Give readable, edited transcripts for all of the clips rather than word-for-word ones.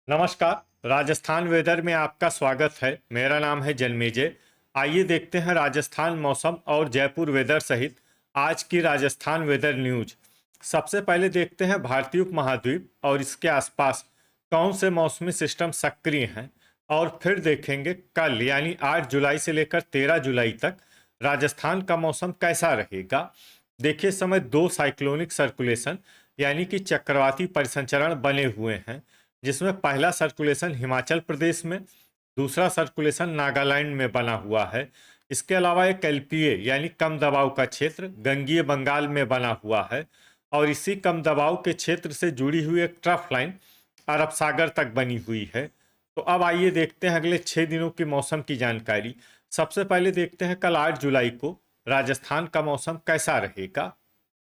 नमस्कार। राजस्थान वेदर में आपका स्वागत है। मेरा नाम है जन्मेजय। आइए देखते हैं राजस्थान मौसम और जयपुर वेदर सहित आज की राजस्थान वेदर न्यूज। सबसे पहले देखते हैं भारतीय उपमहाद्वीप और इसके आसपास कौन से मौसमी सिस्टम सक्रिय हैं, और फिर देखेंगे कल यानी 8 जुलाई से लेकर 13 जुलाई तक राजस्थान का मौसम कैसा रहेगा। देखिए, इस समय दो साइक्लोनिक सर्कुलेशन यानी कि चक्रवाती परिसंचरण बने हुए हैं, जिसमें पहला सर्कुलेशन हिमाचल प्रदेश में, दूसरा सर्कुलेशन नागालैंड में बना हुआ है। इसके अलावा एक एलपीए यानी कम दबाव का क्षेत्र गंगीय बंगाल में बना हुआ है, और इसी कम दबाव के क्षेत्र से जुड़ी हुई एक ट्रफ लाइन अरब सागर तक बनी हुई है। तो अब आइए देखते हैं अगले 6 दिनों की मौसम की जानकारी। सबसे पहले देखते हैं कल 8 जुलाई को राजस्थान का मौसम कैसा रहेगा।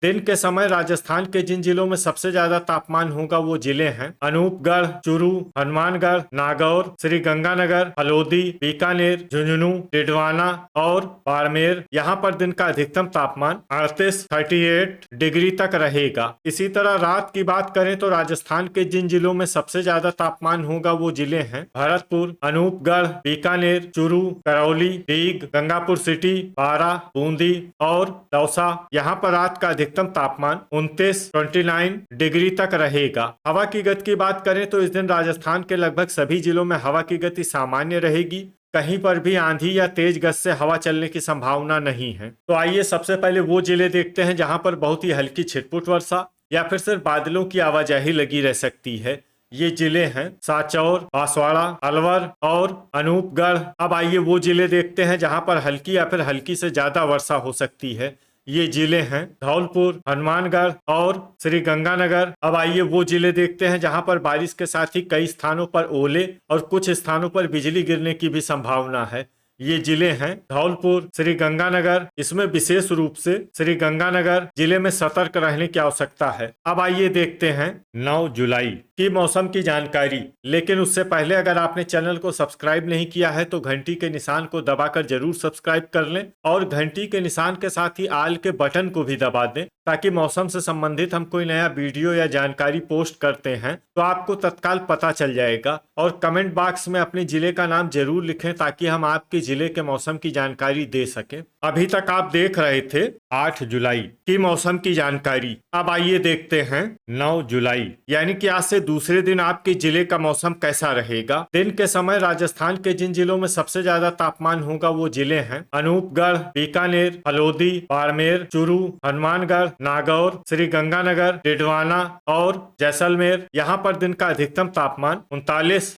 दिन के समय राजस्थान के जिन जिलों में सबसे ज्यादा तापमान होगा वो जिले हैं अनूपगढ़, चूरू, हनुमानगढ़, नागौर, श्री गंगानगर, हलोदी, बीकानेर, झुंझुनू, डिडवाना और बाड़मेर। यहाँ पर दिन का अधिकतम तापमान 38 डिग्री तक रहेगा। इसी तरह रात की बात करें तो राजस्थान के जिन जिलों में सबसे ज्यादा तापमान होगा वो जिले हैं भरतपुर, अनूपगढ़, बीकानेर, चूरू, करौली, दीग, गंगापुर सिटी, बारा, बूंदी और दौसा। यहाँ पर रात का अधिकतम तापमान 29 डिग्री तक रहेगा। हवा की गति की बात करें तो इस दिन राजस्थान के लगभग सभी जिलों में हवा की गति सामान्य रहेगी। कहीं पर भी आंधी या तेज गति से हवा चलने की संभावना नहीं है। तो आइए सबसे पहले वो जिले देखते हैं जहां पर बहुत ही हल्की छिटपुट वर्षा या फिर सिर्फ बादलों की आवाजाही लगी रह सकती है। ये जिले हैं साचौर, बांसवाड़ा, अलवर और अनूपगढ़। अब आइए वो जिले देखते हैं जहां पर हल्की या फिर हल्की से ज्यादा वर्षा हो सकती है। ये जिले हैं धौलपुर, हनुमानगढ़ और श्री गंगानगर। अब आइए वो जिले देखते हैं जहां पर बारिश के साथ ही कई स्थानों पर ओले और कुछ स्थानों पर बिजली गिरने की भी संभावना है। ये जिले हैं धौलपुर, श्री गंगानगर। इसमें विशेष रूप से श्री गंगानगर जिले में सतर्क रहने की आवश्यकता है। अब आइए देखते हैं 9 जुलाई की मौसम की जानकारी। लेकिन उससे पहले अगर आपने चैनल को सब्सक्राइब नहीं किया है तो घंटी के निशान को दबाकर जरूर सब्सक्राइब कर लें, और घंटी के निशान के साथ ही आल के बटन को भी दबा दें, ताकि मौसम से संबंधित हम कोई नया वीडियो या जानकारी पोस्ट करते हैं तो आपको तत्काल पता चल जाएगा। और कमेंट बॉक्स में अपने जिले का नाम जरूर लिखें ताकि हम आपके जिले के मौसम की जानकारी दे सकें। अभी तक आप देख रहे थे 8 जुलाई की मौसम की जानकारी। अब आइए देखते हैं 9 जुलाई यानी कि आज से दूसरे दिन आपके जिले का मौसम कैसा रहेगा। दिन के समय राजस्थान के जिन जिलों में सबसे ज्यादा तापमान होगा वो जिले हैं अनूपगढ़, बीकानेर, हलोदी, बाड़मेर, चूरू, हनुमानगढ़, नागौर, श्री गंगानगर, डिडवाना और जैसलमेर। यहाँ पर दिन का अधिकतम तापमान 39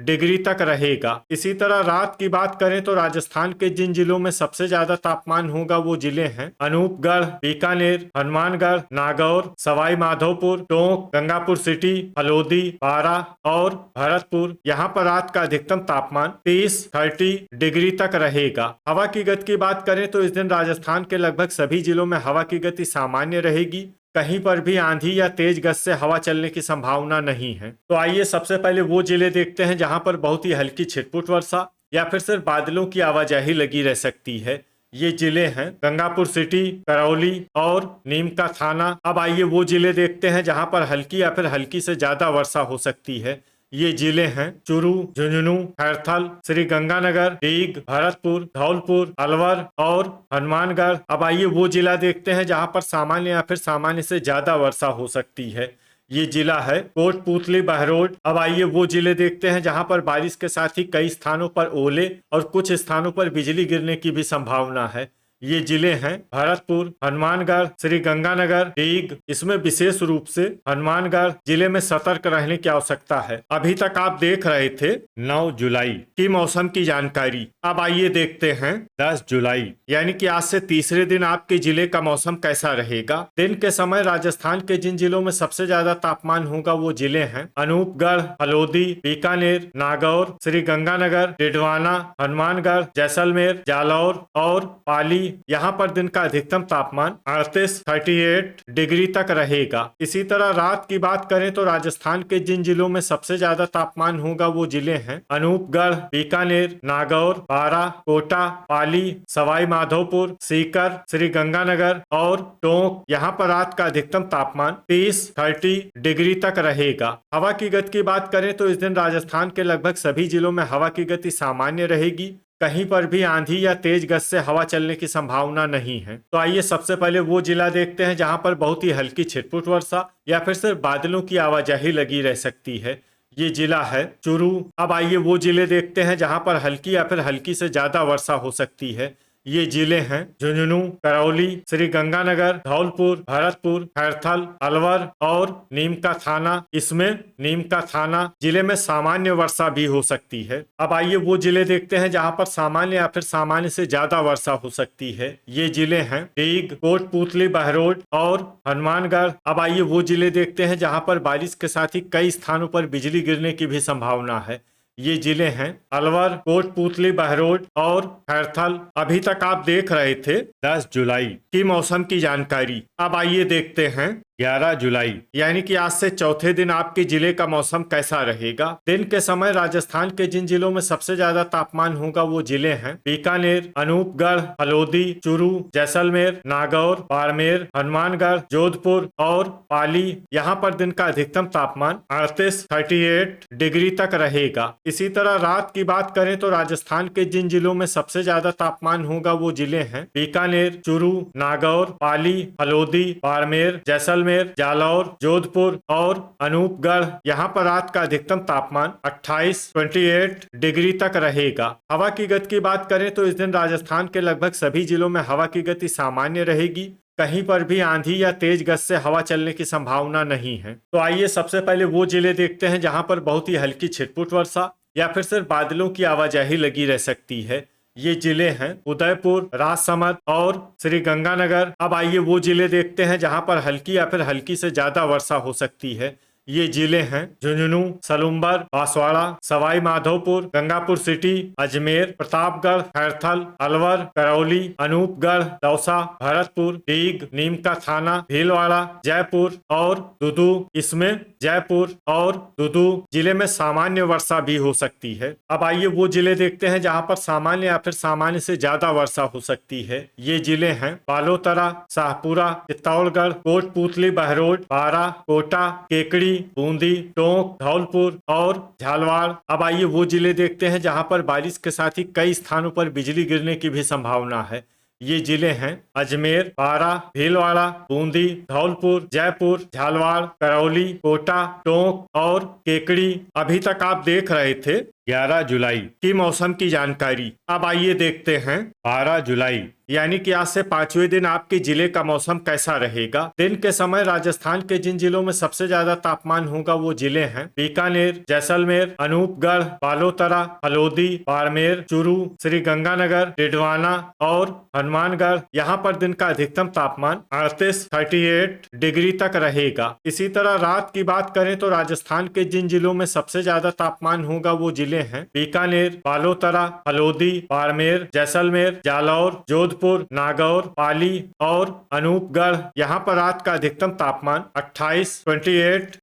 डिग्री तक रहेगा। इसी तरह रात की बात करें तो राजस्थान के जिन जिलों में सबसे ज्यादा तापमान होगा वो जिले हैं अनूपगढ़, बीकानेर, हनुमानगढ़, नागौर, सवाई माधोपुर, टोंक, गंगापुर सिटी, हलोदी, बारा और भरतपुर। यहाँ पर रात का अधिकतम तापमान 30 डिग्री तक रहेगा। हवा की गति की बात करें तो इस दिन राजस्थान के लगभग सभी जिलों में हवा की गति सामान्य रहेगी। कहीं पर भी आंधी या तेज गति से हवा चलने की संभावना नहीं है। तो आइए सबसे पहले वो जिले देखते हैं जहां पर बहुत ही हल्की छिटपुट वर्षा या फिर सिर्फ बादलों की आवाजाही लगी रह सकती है। ये जिले हैं गंगापुर सिटी, करौली और नीम का थाना। अब आइए वो जिले देखते हैं जहां पर हल्की या फिर हल्की से ज्यादा वर्षा हो सकती है। ये जिले हैं चूरू, झुंझुनू, खैरथल, श्री गंगानगर, दीग, भरतपुर, धौलपुर, अलवर और हनुमानगढ़। अब आइए वो जिला देखते हैं जहां पर सामान्य या फिर सामान्य से ज्यादा वर्षा हो सकती है। ये जिला है कोटपूतली, बहरोड। अब आइए वो जिले देखते हैं जहां पर बारिश के साथ ही कई स्थानों पर ओले और कुछ स्थानों पर बिजली गिरने की भी संभावना है। ये जिले हैं भरतपुर, हनुमानगढ़, श्री गंगानगर, दीग। इसमें विशेष रूप से हनुमानगढ़ जिले में सतर्क रहने की आवश्यकता है। अभी तक आप देख रहे थे 9 जुलाई की मौसम की जानकारी। अब आइए देखते हैं 10 जुलाई यानी कि आज से तीसरे दिन आपके जिले का मौसम कैसा रहेगा। दिन के समय राजस्थान के जिन जिलों में सबसे ज्यादा तापमान होगा वो जिले हैं अनूपगढ़, हलोदी, बीकानेर, नागौर, श्री गंगानगर, डिडवाना, हनुमानगढ़, जैसलमेर, जालौर और पाली यहाँ पर दिन का अधिकतम तापमान 38 डिग्री तक रहेगा। इसी तरह रात की बात करें तो राजस्थान के जिन जिलों में सबसे ज्यादा तापमान होगा वो जिले हैं अनूपगढ़, बीकानेर, नागौर, बारां, कोटा, पाली, सवाई माधोपुर, सीकर, श्री गंगानगर और टोंक। यहाँ पर रात का अधिकतम तापमान 30 डिग्री तक रहेगा। हवा की गति की बात करें तो इस दिन राजस्थान के लगभग सभी जिलों में हवा की गति सामान्य रहेगी। कहीं पर भी आंधी या तेज गति से हवा चलने की संभावना नहीं है। तो आइए सबसे पहले वो जिला देखते हैं जहां पर बहुत ही हल्की छिटपुट वर्षा या फिर सिर्फ बादलों की आवाजाही लगी रह सकती है। ये जिला है चूरू। अब आइए वो जिले देखते हैं जहां पर हल्की या फिर हल्की से ज्यादा वर्षा हो सकती है। ये जिले हैं झुंझुनू, करौली, श्री गंगानगर, धौलपुर, भरतपुर, खैरथल, अलवर और नीमका थाना। इसमें नीमका थाना जिले में सामान्य वर्षा भी हो सकती है। अब आइए वो जिले देखते हैं जहां पर सामान्य या फिर सामान्य से ज्यादा वर्षा हो सकती है। ये जिले हैं टीग, कोटपूतली, बहरोड और हनुमानगढ़। अब आइए वो जिले देखते हैं जहां पर बारिश के साथ ही कई स्थानों पर बिजली गिरने की भी संभावना है। ये जिले हैं अलवर, कोटपूतली, बहरोड और खैरथल। अभी तक आप देख रहे थे 10 जुलाई की मौसम की जानकारी। अब आइए देखते हैं 11 जुलाई यानी कि आज से चौथे दिन आपके जिले का मौसम कैसा रहेगा। दिन के समय राजस्थान के जिन जिलों में सबसे ज्यादा तापमान होगा वो जिले हैं बीकानेर, अनूपगढ़, हलोदी, चूरू, जैसलमेर, नागौर, बाड़मेर, हनुमानगढ़, जोधपुर और पाली। यहाँ पर दिन का अधिकतम तापमान 38 डिग्री तक रहेगा। इसी तरह रात की बात करें तो राजस्थान के जिन जिलों में सबसे ज्यादा तापमान होगा वो जिले हैं बीकानेर, चूरू, नागौर, पाली, हलोदी, बाड़मेर, जैसलमेर, जालौर, जोधपुर और अनूपगढ़। यहाँ पर रात का अधिकतम तापमान 28 डिग्री तक रहेगा। हवा की गति की बात करें तो इस दिन राजस्थान के लगभग सभी जिलों में हवा की गति सामान्य रहेगी। कहीं पर भी आंधी या तेज गति से हवा चलने की संभावना नहीं है। तो आइए सबसे पहले वो जिले देखते हैं जहां पर बहुत ही हल्की छिटपुट वर्षा या फिर सिर्फ बादलों की आवाजाही लगी रह सकती है। ये जिले हैं उदयपुर, राजसमंद और श्री गंगानगर। अब आइए वो जिले देखते हैं जहां पर हल्की या फिर हल्की से ज्यादा वर्षा हो सकती है। ये जिले हैं झुंझुनू, सलूम्बर, बांसवाड़ा, सवाई माधोपुर, गंगापुर सिटी, अजमेर, प्रतापगढ़, खैरथल, अलवर, करौली, अनूपगढ़, दौसा, भरतपुर, टीग, नीमका थाना, भीलवाड़ा, जयपुर और दुदू। इसमें जयपुर और दुदू जिले में सामान्य वर्षा भी हो सकती है। अब आइए वो जिले देखते हैं जहां पर सामान्य या फिर सामान्य से ज्यादा वर्षा हो सकती है। ये जिले हैं बालोतरा, शाहपुरा, चित्तौड़गढ़, कोटपूतली, बहरोड, बारां, कोटा, केकड़ी, बूंदी, टोंक, धौलपुर और झालवाड़। अब आइए वो जिले देखते हैं जहां पर बारिश के साथ ही कई स्थानों पर बिजली गिरने की भी संभावना है। ये जिले हैं अजमेर, बारां, भीलवाड़ा, बूंदी, धौलपुर, जयपुर, झालवाड़, करौली, कोटा, टोंक और केकड़ी। अभी तक आप देख रहे थे 11 जुलाई की मौसम की जानकारी। अब आइए देखते हैं 12 जुलाई यानी कि आज से 5वें दिन आपके जिले का मौसम कैसा रहेगा। दिन के समय राजस्थान के जिन जिलों में सबसे ज्यादा तापमान होगा वो जिले हैं बीकानेर, जैसलमेर, अनूपगढ़, बालोतरा, हलोदी, बाड़मेर, चूरू, श्री गंगानगर, डिडवाना और हनुमानगढ़। यहाँ पर दिन का अधिकतम तापमान 38 डिग्री तक रहेगा। इसी तरह रात की बात करें तो राजस्थान के जिन जिलों में सबसे ज्यादा तापमान होगा वो जिले हैं बीकानेर, बालोतरा, हलोदी, बाड़मेर, जैसलमेर, जालौर, जोधपुर, नागौर, पाली और अनूपगढ़। यहाँ पर रात का अधिकतम तापमान 28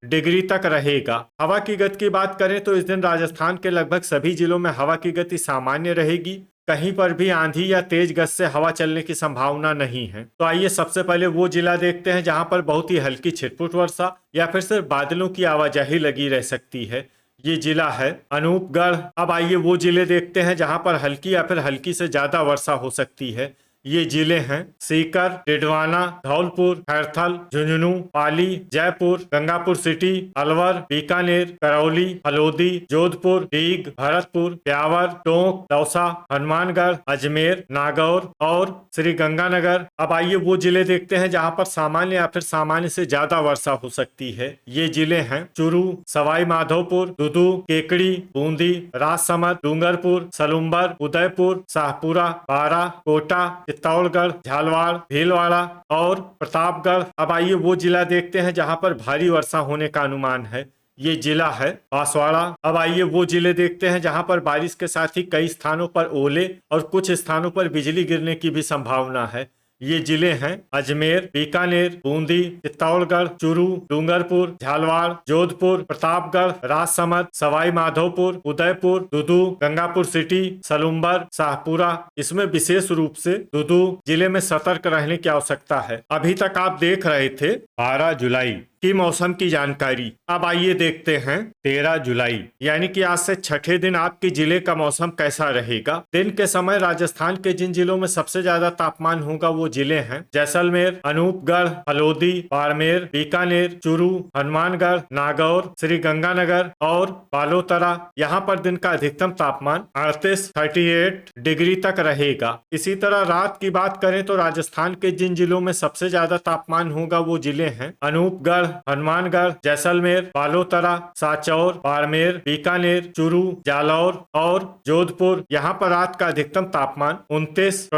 डिग्री तक रहेगा। हवा की गति की बात करें तो इस दिन राजस्थान के लगभग सभी जिलों में हवा की गति सामान्य रहेगी। कहीं पर भी आंधी या तेज गति से हवा चलने की संभावना नहीं है। तो आइए सबसे पहले वो जिला देखते हैं जहां पर बहुत ही हल्की छिटपुट वर्षा या फिर सिर्फ बादलों की आवाजाही लगी रह सकती है। ये जिला है अनूपगढ़। अब आइए वो जिले देखते हैं जहां पर हल्की या फिर हल्की से ज्यादा वर्षा हो सकती है। ये जिले हैं सीकर, डिडवाना, धौलपुर, खैरथल, झुंझुनू, पाली, जयपुर, गंगापुर सिटी, अलवर, बीकानेर, करौली, हलोदी, जोधपुर, टीग, भरतपुर, ब्यावर, टोंक, दौसा, हनुमानगढ़, अजमेर, नागौर और श्री गंगानगर। अब आइए वो जिले देखते हैं जहां पर सामान्य या फिर सामान्य से ज्यादा वर्षा हो सकती है। ये जिले हैं चूरू, सवाई माधोपुर, दुदू, केकड़ी, बूंदी, राजसमंद, डूंगरपुर, सलूम्बर, उदयपुर, शाहपुरा, बारां, कोटा, चित्तौड़गढ़, झालवाड़, भीलवाड़ा और प्रतापगढ़। अब आइए वो जिला देखते हैं जहां पर भारी वर्षा होने का अनुमान है। ये जिला है बांसवाड़ा। अब आइए वो जिले देखते हैं जहां पर बारिश के साथ ही कई स्थानों पर ओले और कुछ स्थानों पर बिजली गिरने की भी संभावना है। ये जिले हैं अजमेर, बीकानेर, बूंदी, चित्तौड़गढ़, चूरू, डूंगरपुर, झालवाड़, जोधपुर, प्रतापगढ़, राजसमंद, सवाई माधोपुर, उदयपुर, दुदू, गंगापुर सिटी, सलुम्बर, शाहपुरा। इसमें विशेष रूप से दुदू जिले में सतर्क रहने की आवश्यकता है। अभी तक आप देख रहे थे 12 जुलाई की मौसम की जानकारी। अब आइए देखते हैं 13 जुलाई यानी कि आज से छठे दिन आपके जिले का मौसम कैसा रहेगा। दिन के समय राजस्थान के जिन जिलों में सबसे ज्यादा तापमान होगा वो जिले हैं जैसलमेर, अनूपगढ़, हल्द्वानी, बाड़मेर, बीकानेर, चूरू, हनुमानगढ़, नागौर, श्री गंगानगर और बालोतरा। यहाँ पर दिन का अधिकतम तापमान 38 डिग्री तक रहेगा। इसी तरह रात की बात करें तो राजस्थान के जिन जिलों में सबसे ज्यादा तापमान होगा वो जिले हैं अनूपगढ़, हनुमानगढ़, जैसलमेर, बालोतरा, साचौर, बाड़मेर, बीकानेर, चूरू, जालौर और जोधपुर। यहाँ पर रात का अधिकतम तापमान 29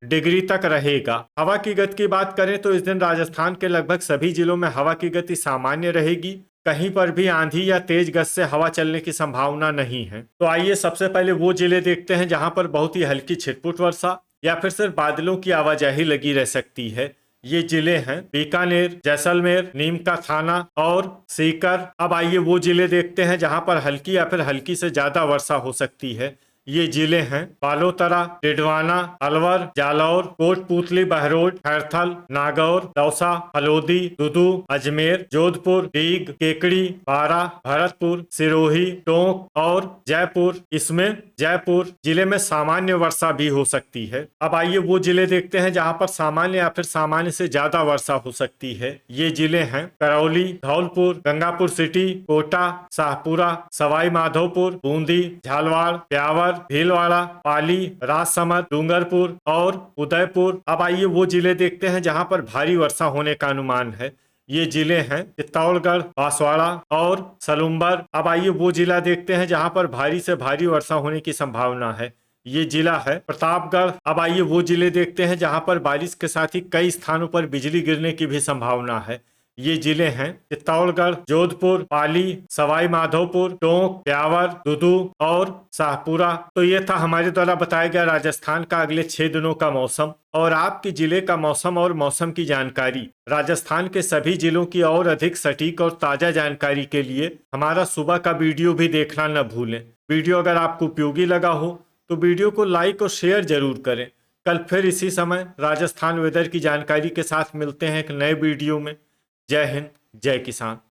डिग्री तक रहेगा। हवा की गति की बात करें तो इस दिन राजस्थान के लगभग सभी जिलों में हवा की गति सामान्य रहेगी। कहीं पर भी आंधी या तेज गति से हवा चलने की संभावना नहीं है। तो आइए सबसे पहले वो जिले देखते हैं जहां पर बहुत ही हल्की छिटपुट वर्षा या फिर सिर्फ बादलों की आवाजाही लगी रह सकती है। ये जिले हैं बीकानेर, जैसलमेर, नीम का थाना और सीकर। अब आइए वो जिले देखते हैं जहां पर हल्की या फिर हल्की से ज्यादा वर्षा हो सकती है। ये जिले हैं बालोतरा, डिडवाना, अलवर, जालौर, कोटपूतली, बहरोड, खैरथल, नागौर, दौसा, हल्द्वानी, दुदू, अजमेर, जोधपुर, डीग, केकड़ी, बारा, भरतपुर, सिरोही, टोंक और जयपुर। इसमें जयपुर जिले में सामान्य वर्षा भी हो सकती है। अब आइए वो जिले देखते हैं जहां पर सामान्य या फिर सामान्य से ज्यादा वर्षा हो सकती है। ये जिले हैं करौली, धौलपुर, गंगापुर सिटी, कोटा, शाहपुरा, सवाई माधोपुर, बूंदी, झालवाड़, ब्यावर, भीलवाड़ा, पाली, राजसमंद, डूंगरपुर और उदयपुर। अब आइए वो जिले देखते हैं जहां पर भारी वर्षा होने का अनुमान है। ये जिले हैं चित्तौड़गढ़, बांसवाड़ा और सलुम्बर। अब आइए वो जिला देखते हैं जहां पर भारी से भारी वर्षा होने की संभावना है। ये जिला है प्रतापगढ़। अब आइए वो जिले देखते हैं जहां पर बारिश के साथ ही कई स्थानों पर बिजली गिरने की भी संभावना है। ये जिले हैं चित्तौड़गढ़, जोधपुर, पाली, सवाई माधोपुर, टोंक, ब्यावर, दुदू और शाहपुरा। तो ये था हमारे द्वारा बताया गया राजस्थान का अगले 6 दिनों का मौसम और आपके जिले का मौसम और मौसम की जानकारी। राजस्थान के सभी जिलों की और अधिक सटीक और ताजा जानकारी के लिए हमारा सुबह का वीडियो भी देखना न भूलें। वीडियो अगर आपको उपयोगी लगा हो तो वीडियो को लाइक और शेयर जरूर करें। कल फिर इसी समय राजस्थान वेदर की जानकारी के साथ मिलते हैं एक नए वीडियो में। जय हिंद, जय किसान।